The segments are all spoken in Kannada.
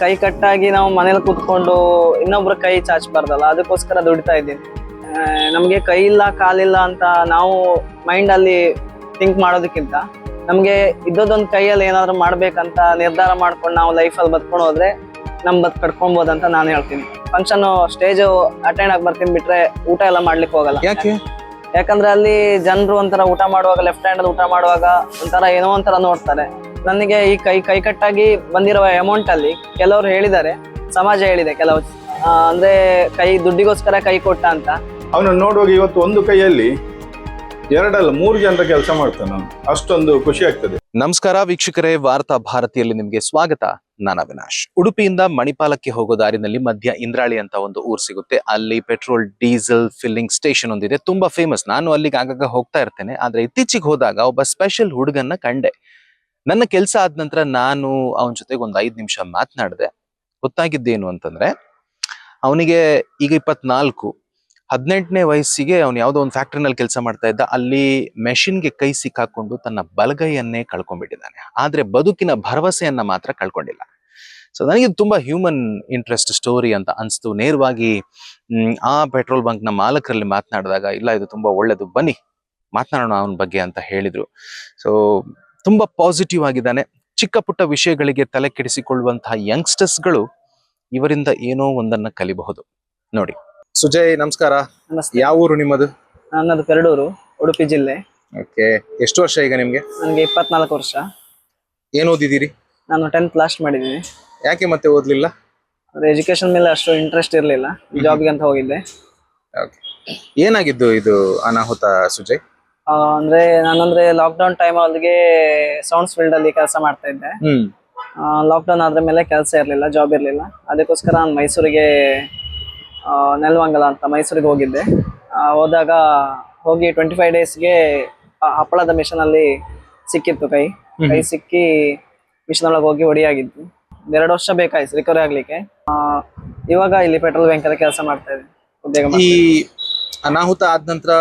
ಕೈ ಕಟ್ಟಾಗಿ ನಾವು ಮನೇಲಿ ಕೂತ್ಕೊಂಡು ಇನ್ನೊಬ್ರ ಕೈ ಚಾಚಬಾರ್ದಲ್ಲ, ಅದಕ್ಕೋಸ್ಕರ ದುಡಿತಾ ಇದ್ದೀನಿ. ನಮಗೆ ಕೈ ಇಲ್ಲ ಕಾಲಿಲ್ಲ ಅಂತ ನಾವು ಮೈಂಡ್ ಅಲ್ಲಿ ಥಿಂಕ್ ಮಾಡೋದಕ್ಕಿಂತ ನಮ್ಗೆ ಇದ್ದೊಂದು ಕೈಯಲ್ಲಿ ಏನಾದ್ರು ಮಾಡ್ಬೇಕಂತ ನಿರ್ಧಾರ ಮಾಡ್ಕೊಂಡು ನಾವು ಲೈಫಲ್ಲಿ ಬದ್ಕೊಂಡು ಹೋದ್ರೆ ನಮ್ ಕಟ್ಕೊಳ್ಬೋದಂತ ನಾನು ಹೇಳ್ತೀನಿ. ಫಂಕ್ಷನ್ ಸ್ಟೇಜ್ ಅಟೆಂಡ್ ಆಗಿ ಬರ್ತೀನಿ ಬಿಟ್ರೆ ಊಟ ಎಲ್ಲ ಮಾಡ್ಲಿಕ್ಕೆ ಹೋಗಲ್ಲ. ಯಾಕಂದ್ರೆ ಅಲ್ಲಿ ಜನರು ಒಂಥರ ಊಟ ಮಾಡುವಾಗ ಲೆಫ್ಟ್ ಹ್ಯಾಂಡ್ ಊಟ ಮಾಡುವಾಗ ಒಂಥರ ಏನೋ ಒಂಥರ ನೋಡ್ತಾರೆ. ನನಗೆ ಈ ಕೈ ಕಟ್ಟಾಗಿ ಬಂದಿರೋ ಅಮೌಂಟ್ ಅಲ್ಲಿ ಕೆಲವರು ಹೇಳಿದ್ದಾರೆ, ಸಮಾಜ ಹೇಳಿದೆ ಕೆಲವು ಅಂದ್ರೆ ದುಡ್ಡಿಗೋಸ್ಕರ ಕೈ ಕೊಟ್ಟ ಅಂತ. ಅವನು ನೋಡುವಾಗ ಇವತ್ತು ಒಂದು ಕೈಯಲ್ಲಿ 2 ಅಲ್ಲ 3 ಜನರ ಕೆಲಸ ಮಾಡ್ತಾನೆ ನಾನು, ಅಷ್ಟೊಂದು ಖುಷಿ ಆಗ್ತದೆ. ನಮಸ್ಕಾರ ವೀಕ್ಷಕರೇ, ವಾರ್ತಾ ಭಾರತಿಯಲ್ಲಿ ನಿಮ್ಗೆ ಸ್ವಾಗತ. ನಾನು ಅವಿನಾಶ್. ಉಡುಪಿಯಿಂದ ಮಣಿಪಾಲಕ್ಕೆ ಹೋಗೋ ದಾರಿನಲ್ಲಿ ಮಧ್ಯ ಇಂದ್ರಾಳಿ ಅಂತ ಒಂದು ಊರು ಸಿಗುತ್ತೆ. ಅಲ್ಲಿ ಪೆಟ್ರೋಲ್ ಡೀಸೆಲ್ ಫಿಲ್ಲಿಂಗ್ ಸ್ಟೇಷನ್ ಒಂದಿದೆ, ತುಂಬಾ ಫೇಮಸ್. ನಾನು ಅಲ್ಲಿಗೆ ಆಗಾಗ ಹೋಗ್ತಾ ಇರ್ತೇನೆ. ಆದ್ರೆ ಇತ್ತೀಚೆಗೆ ಹೋದಾಗ ಒಬ್ಬ ಸ್ಪೆಷಲ್ ಹುಡುಗನ್ನ ಕಂಡೆ. ನನ್ನ ಕೆಲಸ ಆದ ನಂತರ ನಾನು ಅವನ ಜೊತೆಗೆ ಒಂದು 5 ನಿಮಿಷ ಮಾತನಾಡಿದೆ. ಗೊತ್ತಾಗಿದ್ದೇನು ಅಂತಂದ್ರೆ, ಅವನಿಗೆ ಈಗ 24, 18ನೇ ವಯಸ್ಸಿಗೆ ಅವನು ಯಾವುದೋ ಒಂದು ಫ್ಯಾಕ್ಟ್ರಿನಲ್ಲಿ ಕೆಲಸ ಮಾಡ್ತಾ ಇದ್ದ. ಅಲ್ಲಿ ಮೆಷಿನ್ಗೆ ಕೈ ಸಿಕ್ಕಾಕೊಂಡು ತನ್ನ ಬಲಗೈಯನ್ನೇ ಕಳ್ಕೊಂಡ್ಬಿಟ್ಟಿದ್ದಾನೆ. ಆದ್ರೆ ಬದುಕಿನ ಭರವಸೆಯನ್ನ ಮಾತ್ರ ಕಳ್ಕೊಂಡಿಲ್ಲ. ಸೊ ನನಗೆ ತುಂಬಾ ಹ್ಯೂಮನ್ ಇಂಟ್ರೆಸ್ಟ್ ಸ್ಟೋರಿ ಅಂತ ಅನ್ಸ್ತು. ನೇರವಾಗಿ ಆ ಪೆಟ್ರೋಲ್ ಬಂಕ್ ನ ಮಾಲಕರಲ್ಲಿ ಮಾತನಾಡಿದಾಗ, ಇಲ್ಲ ಇದು ತುಂಬಾ ಒಳ್ಳೇದು, ಬನ್ನಿ ಮಾತನಾಡೋಣ ಅವನ ಬಗ್ಗೆ ಅಂತ ಹೇಳಿದ್ರು. ಸೊ ತುಂಬಾ ಪಾಸಿಟಿವ್ ಆಗಿದ್ದಾನೆ. ಚಿಕ್ಕ ಪುಟ್ಟ ವಿಷಯಗಳಿಗೆ ತಲೆ ಕೆಡಿಸಿಕೊಳ್ಳುವಂತಹ ಯಂಗ್ಸ್ಟರ್ಸ್ಗಳು ಇವರಿಂದ ಏನೋ ಒಂದನ್ನ ಕಲಿಬಹುದು. ನೋಡಿ, ಸುಜಯ್ ನಮಸ್ಕಾರ. ನಮಸ್ತೆ. ಯಾವ ಊರು ನಿಮ್ಮದು? ನನ್ನದು ಪೆರಡೂರು, ಉಡುಪಿ ಜಿಲ್ಲೆ. ಓಕೆ, ಎಷ್ಟು ವರ್ಷ ಈಗ ನಿಮ್ಗೆ? ನನಗೆ 24 ವರ್ಷ. ಏನ್ ಓದಿದ್ದೀರಿ? ನಾನು 10th ಲಾಸ್ಟ್ ಮಾಡಿದ್ದೀನಿ. ಯಾಕೆ ಮತ್ತೆ ಓದ್ಲಿಲ್ಲ? ಅಂದ್ರೆ ಎಜುಕೇಶನ್ ಮೇಲೆ ಅಷ್ಟು ಇಂಟ್ರೆಸ್ಟ್ ಇರಲಿಲ್ಲ, ಜಾಬ್ಗೆ ಅಂತ ಹೋಗಿದ್ದೆ. ಏನಾಗಿದ್ದು ಇದು ಅನಾಹುತ ಸುಜಯ್? ಅಂದ್ರೆ ನಾನಂದ್ರೆ ಲಾಕ್ಡೌನ್ ಟೈಮ್ ಅಲ್ಲಿಗೆ ಸೌಂಡ್ಸ್ ಫೀಲ್ಡ್ ಅಲ್ಲಿ ಕೆಲಸ ಮಾಡ್ತಾ ಇದ್ದೆ. ಲಾಕ್ಡೌನ್ ಆದ್ರ ಮೇಲೆ ಕೆಲಸ ಇರಲಿಲ್ಲ, ಜಾಬ್ ಇರಲಿಲ್ಲ. ಅದಕ್ಕೋಸ್ಕರ ನಾನು ಮೈಸೂರಿಗೆ ನೆಲಮಂಗಲ ಅಂತ ಮೈಸೂರಿಗೆ ಹೋಗಿದ್ದೆ. ಹೋದಾಗ ಹೋಗಿ 25 ಡೇಸ್ಗೆ ಹಪ್ಪಳದ ಮಿಷನ್ ಅಲ್ಲಿ ಸಿಕ್ಕಿತ್ತು ಕೈ ಸಿಕ್ಕಿ ಮಿಷನ್ ಒಳಗೆ ಹೋಗಿ ಹೊಡಿಯಾಗಿತ್ತು. 2 ವರ್ಷ ಬೇಕಾಯ್ತು ರಿಕವರಿ ಆಗ್ಲಿಕ್ಕೆ. ಇವಾಗ ಇಲ್ಲಿ ಪೆಟ್ರೋಲ್ ಬ್ಯಾಂಕ್ ಅಲ್ಲಿ ಕೆಲಸ ಮಾಡ್ತಾ ಇದ್ದೀನಿ, ಉದ್ಯೋಗ. ಈ ಅನಾಹುತ ಆದ ನಂತರ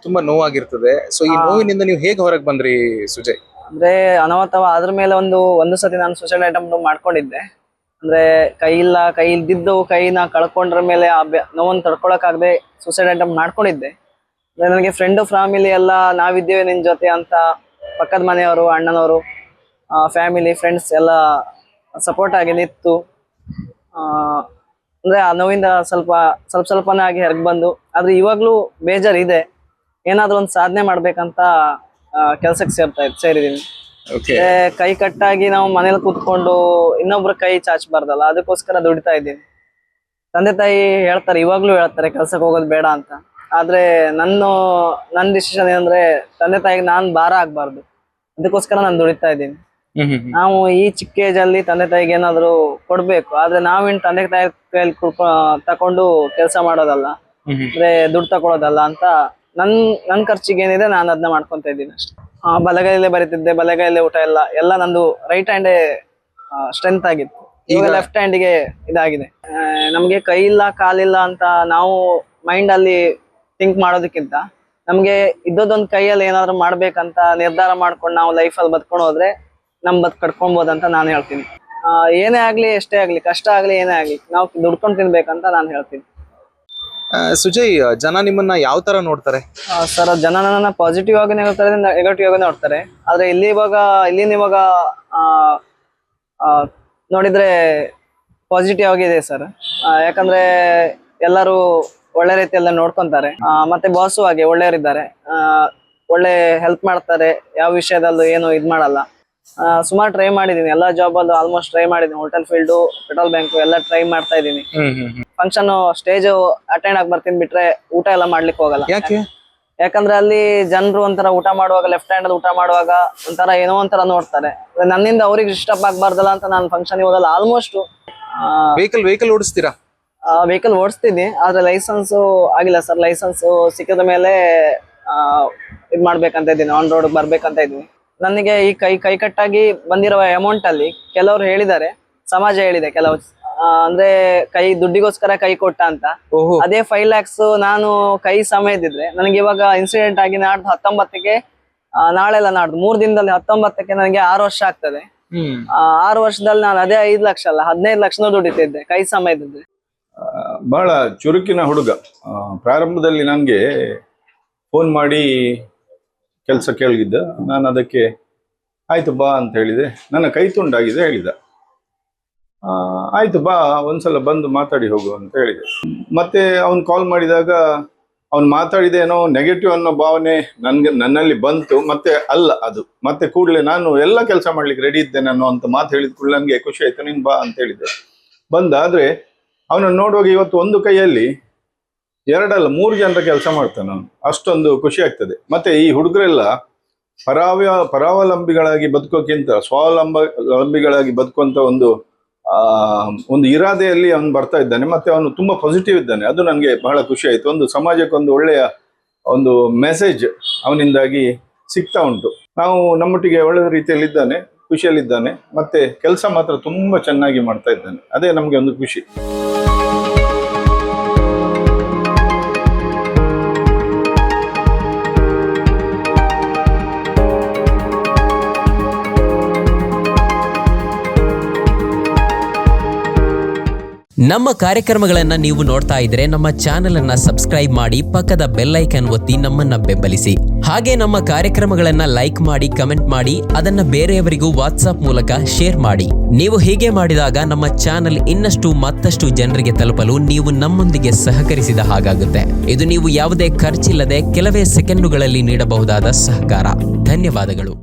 ತುಂಬಾ ನೋವಾಗಿರ್ತದೆ. ಸೊ ಈ ನೋವಿನಿಂದ ನೀವು ಹೇಗೆ ಹೊರಗೆ ಬಂದ್ರಿ ಸುಜಯ್? ಅಂದ್ರೆ ಅನಾಹುತ ಆದ್ರ ಮೇಲೆ ಒಂದು ಸತಿ ನಾನು ಸೂಸೈಡ್ ಅಟೆಂಪ್ಟ್ ಮಾಡ್ಕೊಂಡಿದ್ದೆ. ಅಂದ್ರೆ ಕೈ ಇಲ್ದಿದ್ದು ಕೈನ ಕಳ್ಕೊಂಡ್ರ ಮೇಲೆ ಆ ನೋವನ್ನು ತಡ್ಕೊಳಕ್ಕಾಗದೆ ಸೂಸೈಡ್ ಅಟೆಂಪ್ಟ್ ಮಾಡ್ಕೊಂಡಿದ್ದೆ. ನನಗೆ ಫ್ರೆಂಡ್ ಫ್ಯಾಮಿಲಿ ಎಲ್ಲ ನಾವಿದ್ದೇವೆ ನಿನ್ ಜೊತೆ ಅಂತ ಪಕ್ಕದ ಮನೆಯವರು, ಅಣ್ಣನವರು, ಫ್ಯಾಮಿಲಿ, ಫ್ರೆಂಡ್ಸ್ ಎಲ್ಲ ಸಪೋರ್ಟ್ ಆಗಿ ನಿಂತು ಅಂದ್ರೆ ಆ ನೋವಿಂದ ಸ್ವಲ್ಪನೇ ಆಗಿ ಹೊರಗೆ ಬಂದು. ಆದ್ರೆ ಇವಾಗ್ಲೂ ಬೇಜಾರಿದೆ. ಏನಾದ್ರೂ ಒಂದು ಸಾಧನೆ ಮಾಡ್ಬೇಕಂತ ಕೆಲ್ಸಕ್ಕೆ ಸೇರಿದೀನಿ. ಕೈ ಕಟ್ಟಾಗಿ ನಾವು ಮನೇಲಿ ಕೂತ್ಕೊಂಡು ಇನ್ನೊಬ್ರ ಕೈ ಚಾಚಬಾರ್ದಲ್ಲ, ಅದಕ್ಕೋಸ್ಕರ ದುಡಿತಾ ಇದ್ದೀನಿ. ತಂದೆ ತಾಯಿ ಹೇಳ್ತಾರೆ, ಇವಾಗ್ಲೂ ಹೇಳ್ತಾರೆ ಕೆಲ್ಸಕ್ಕೆ ಹೋಗೋದು ಬೇಡ ಅಂತ. ಆದ್ರೆ ನನ್ನ ಡಿಸಿಷನ್ ಏನಂದ್ರೆ ತಂದೆ ತಾಯಿಗೆ ನಾನ್ ಭಾರ ಆಗ್ಬಾರ್ದು, ಅದಕ್ಕೋಸ್ಕರ ನಾನು ದುಡಿತಾ ಇದ್ದೀನಿ. ನಾವು ಈ ಚಿಕ್ಕ ಏಜ್ ಅಲ್ಲಿ ತಂದೆ ತಾಯಿಗೆ ಏನಾದ್ರು ಕೊಡ್ಬೇಕು. ಆದ್ರೆ ನಾವೇನ್ ತಂದೆ ತಾಯಿ ಕೈಯಲ್ಲಿ ತಕೊಂಡು ಕೆಲಸ ಮಾಡೋದಲ್ಲ, ಅಂದ್ರೆ ದುಡ್ಡು ತಗೊಳೋದಲ್ಲ ಅಂತ ನನ್ ಖರ್ಚಿಗೆ ಏನಿದೆ ನಾನು ಅದನ್ನ ಮಾಡ್ಕೊಂತ ಇದ್ದೀನಿ ಅಷ್ಟೇ. ಬಲಗೈಯಲ್ಲೇ ಬರೀತಿದ್ದೆ, ಬಲಗೈಯಲ್ಲೇ ಊಟ ಎಲ್ಲ ನಂದು ರೈಟ್ ಹ್ಯಾಂಡೇ ಸ್ಟ್ರೆಂತ್ ಆಗಿತ್ತು. ಈಗ ಲೆಫ್ಟ್ ಹ್ಯಾಂಡಿಗೆ ಇದಾಗಿದೆ. ನಮ್ಗೆ ಕೈ ಇಲ್ಲ ಕಾಲಿಲ್ಲ ಅಂತ ನಾವು ಮೈಂಡ್ ಅಲ್ಲಿ ಥಿಂಕ್ ಮಾಡೋದಕ್ಕಿಂತ ನಮ್ಗೆ ಇದ್ದೊಂದು ಕೈಯಲ್ಲಿ ಏನಾದ್ರು ಮಾಡ್ಬೇಕಂತ ನಿರ್ಧಾರ ಮಾಡ್ಕೊಂಡು ನಾವು ಲೈಫಲ್ಲಿ ಬದ್ಕೊಂಡು ಹೋದ್ರೆ ನಮ್ ಕಟ್ಕೊಳ್ಬೋದಂತ ನಾನು ಹೇಳ್ತೀನಿ. ಏನೇ ಆಗ್ಲಿ, ಎಷ್ಟೇ ಆಗ್ಲಿ, ಕಷ್ಟ ಆಗ್ಲಿ, ಏನೇ ಆಗ್ಲಿ, ನಾವು ದುಡ್ಕೊಂಡು ತಿನ್ಬೇಕಂತ ನಾನು ಹೇಳ್ತೀನಿ. ಸುಜಯ್, ಜನ ನಿಮ್ಮನ್ನ ಯಾವ ತರ ನೋಡ್ತಾರೆ? ಸರ್, ಜನ ನನ್ನ ಪಾಸಿಟಿವ್ ಆಗಿ ನೋಡ್ತಾರೆ, ನೆಗೆಟಿವ್ ಆಗಿ ನೋಡ್ತಾರೆ. ಆದ್ರೆ ಇವಾಗ ನೋಡಿದ್ರೆ ಪಾಸಿಟಿವ್ ಆಗಿದೆ ಸರ್. ಯಾಕಂದ್ರೆ ಎಲ್ಲರೂ ಒಳ್ಳೆ ರೀತಿಯಲ್ಲ ನೋಡ್ಕೊಂತಾರೆ. ಮತ್ತೆ ಬಾಸು ಹಾಗೆ ಒಳ್ಳೆಯವರಿದ್ದಾರೆ, ಒಳ್ಳೆ ಹೆಲ್ಪ್ ಮಾಡ್ತಾರೆ. ಯಾವ ವಿಷಯದಲ್ಲೂ ಏನು ಇದ್ ಮಾಡಲ್ಲ. ಸುಮಾರು ಟ್ರೈ ಮಾಡಿದೀನಿ, ಎಲ್ಲಾ ಜಾಬ್ ಅಲ್ಲೂ ಆಲ್ಮೋಸ್ಟ್ ಟ್ರೈ ಮಾಡಿದೀನಿ. ಹೋಟೆಲ್ ಫೀಲ್ಡ್, ಪೆಟ್ರೋಲ್ ಬ್ಯಾಂಕ್ ಎಲ್ಲ ಟ್ರೈ ಮಾಡ್ತಾ ಇದ್ದೀನಿ. ಫಂಕ್ಷನ್ ಸ್ಟೇಜ್ ಅಟೆಂಡ್ ಆಗಿ ಬರ್ತೀನಿ ಬಿಟ್ರೆ ಊಟ ಎಲ್ಲ ಮಾಡ್ಲಿಕ್ಕೆ ಹೋಗಲ್ಲ. ಯಾಕಂದ್ರೆ ಅಲ್ಲಿ ಜನರು ಒಂಥರ ಊಟ ಮಾಡುವಾಗ ಲೆಫ್ಟ್ ಹ್ಯಾಂಡ್ ಊಟ ಮಾಡುವಾಗ ಒಂಥರ ಏನೋ ಒಂಥರ ನೋಡ್ತಾರೆ. ನನ್ನಿಂದ ಅವ್ರಿಗೆ ಡಿಸ್ಟರ್ಬ್ ಆಗ್ಬಾರ್ದಲ್ಲ ಅಂತ ನಾನು ಫಂಕ್ಷನ್ ಹೋದಲ್ಲ. ಆಲ್ಮೋಸ್ಟ್ ವೆಹಿಕಲ್ ಓಡಿಸ್ತೀರಾ? ವೆಹಿಕಲ್ ಓಡಿಸ್ತೀನಿ, ಆದ್ರೆ ಲೈಸೆನ್ಸ್ ಆಗಿಲ್ಲ ಸರ್. ಲೈಸೆನ್ಸ್ ಸಿಕ್ಕಿದ ಮೇಲೆ ಇದ್ ಮಾಡ್ಬೇಕಂತ ಇದ್ದೀನಿ, ಆನ್ ರೋಡ್ ಬರ್ಬೇಕಂತ ಇದ್ದೀನಿ. ನನಗೆ ಈ ಕೈ ಕಟ್ಟಾಗಿ ಬಂದಿರೋ ಅಮೌಂಟ್ ಅಲ್ಲಿ ಕೆಲವರು ಹೇಳಿದ್ದಾರೆ, ಸಮಾಜ ಹೇಳಿದೆ ಕೆಲವು, ಅಂದ್ರೆ ದುಡ್ಡಿಗೋಸ್ಕರ ಕೈ ಕೊಟ್ಟ ಅಂತ. ಅದೇ 5 lakhs ನಾನು ಕೈ ಸಮಯದಿದ್ರೆ ನನಗೆ ಇವಾಗ ಇನ್ಸಿಡೆಂಟ್ ಆಗಿ ನಾಡ್ದು 19ಕ್ಕೆ, ನಾಳೆ ಎಲ್ಲ ನಾಡ್ದು 3 ದಿನದಲ್ಲಿ 19ಕ್ಕೆ ನನಗೆ 6 ವರ್ಷ ಆಗ್ತದೆ. 6 ವರ್ಷದಲ್ಲಿ ನಾನು ಅದೇ 5 ಲಕ್ಷ ಅಲ್ಲ 15 ಲಕ್ಷನೂ ದುಡಿತಿದ್ದೆ ಕೈ ಸಮಯದಲ್ಲಿ. ಬಹಳ ಚುರುಕಿನ ಹುಡುಗ. ಪ್ರಾರಂಭದಲ್ಲಿ ನನಗೆ ಫೋನ್ ಮಾಡಿ ಕೆಲಸ ಕೇಳಿದ್ದ. ನಾನು ಅದಕ್ಕೆ ಆಯ್ತು ಬಾ ಅಂತ ಹೇಳಿದೆ. ನನ್ನ ಕೈ ತುಂಡಾಗಿದೆ ಹೇಳಿದ. ಆಯ್ತು ಬಾ ಒಂದ್ಸಲ ಬಂದು ಮಾತಾಡಿ ಹೋಗು ಅಂತ ಹೇಳಿದೆ. ಮತ್ತೆ ಅವನು ಕಾಲ್ ಮಾಡಿದಾಗ ಅವ್ನು ಮಾತಾಡಿದೇನೋ ನೆಗೆಟಿವ್ ಅನ್ನೋ ಭಾವನೆ ನನ್ನಲ್ಲಿ ಬಂತು. ಮತ್ತೆ ಅಲ್ಲ ಅದು ಮತ್ತೆ ಕೂಡಲೇ ನಾನು ಎಲ್ಲ ಕೆಲಸ ಮಾಡ್ಲಿಕ್ಕೆ ರೆಡಿ ಇದ್ದೇನೆ ಅನ್ನೋ ಅಂತ ಮಾತು ಹೇಳಿದ ಕೂಡಲೇ ನನಗೆ ಖುಷಿ ಆಯ್ತು. ನೀನು ಬಾ ಅಂತ ಹೇಳಿದೆ. ಬಂದ. ಆದ್ರೆ ಅವನನ್ನು ನೋಡುವಾಗ ಇವತ್ತು ಒಂದು ಕೈಯಲ್ಲಿ 2 ಅಲ್ಲ 3 ಜನರ ಕೆಲಸ ಮಾಡ್ತಾನೆ ಅವನು. ಅಷ್ಟೊಂದು ಖುಷಿ ಆಗ್ತದೆ. ಮತ್ತೆ ಈ ಹುಡುಗರೆಲ್ಲ ಪರಾವಲಂಬಿಗಳಾಗಿ ಬದುಕೋಕ್ಕಿಂತ ಸ್ವಾವಲಂಬಿಗಳಾಗಿ ಬದುಕುವಂತ ಒಂದು ಇರಾದೆಯಲ್ಲಿ ಅವನು ಬರ್ತಾ ಇದ್ದಾನೆ. ಮತ್ತೆ ಅವನು ತುಂಬಾ ಪಾಸಿಟಿವ್ ಇದ್ದಾನೆ. ಅದು ನನಗೆ ಬಹಳ ಖುಷಿ ಆಯ್ತು. ಒಂದು ಸಮಾಜಕ್ಕೆ ಒಂದು ಒಳ್ಳೆಯ ಒಂದು ಮೆಸೇಜ್ ಅವನಿಂದಾಗಿ ಸಿಗ್ತಾ ಉಂಟು. ನಾವು ನಮ್ಮೊಟ್ಟಿಗೆ ಒಳ್ಳೆಯ ರೀತಿಯಲ್ಲಿ ಇದ್ದಾನೆ, ಖುಷಿಯಲ್ಲಿದ್ದಾನೆ. ಮತ್ತೆ ಕೆಲಸ ಮಾತ್ರ ತುಂಬಾ ಚೆನ್ನಾಗಿ ಮಾಡ್ತಾ ಇದ್ದಾನೆ. ಅದೇ ನಮ್ಗೆ ಒಂದು ಖುಷಿ. ನಮ್ಮ ಕಾರ್ಯಕ್ರಮಗಳನ್ನು ನೀವು ನೋಡ್ತಾ ಇದ್ರೆ ನಮ್ಮ ಚಾನೆಲ್ ಅನ್ನ ಸಬ್ಸ್ಕ್ರೈಬ್ ಮಾಡಿ, ಪಕ್ಕದ ಬೆಲ್ ಐಕಾನ್ ಒತ್ತಿ ನಮ್ಮನ್ನ ಬೆಂಬಲಿಸಿ. ಹಾಗೆ ನಮ್ಮ ಕಾರ್ಯಕ್ರಮಗಳನ್ನ ಲೈಕ್ ಮಾಡಿ, ಕಮೆಂಟ್ ಮಾಡಿ, ಅದನ್ನ ಬೇರೆಯವರಿಗೂ ವಾಟ್ಸ್ಆಪ್ ಮೂಲಕ ಶೇರ್ ಮಾಡಿ. ನೀವು ಹೀಗೆ ಮಾಡಿದಾಗ ನಮ್ಮ ಚಾನೆಲ್ ಮತ್ತಷ್ಟು ಜನರಿಗೆ ತಲುಪಲು ನೀವು ನಮ್ಮೊಂದಿಗೆ ಸಹಕರಿಸಿದ ಹಾಗಾಗುತ್ತೆ. ಇದು ನೀವು ಯಾವುದೇ ಖರ್ಚಿಲ್ಲದೆ ಕೆಲವೇ ಸೆಕೆಂಡುಗಳಲ್ಲಿ ನೀಡಬಹುದಾದ ಸಹಕಾರ. ಧನ್ಯವಾದಗಳು.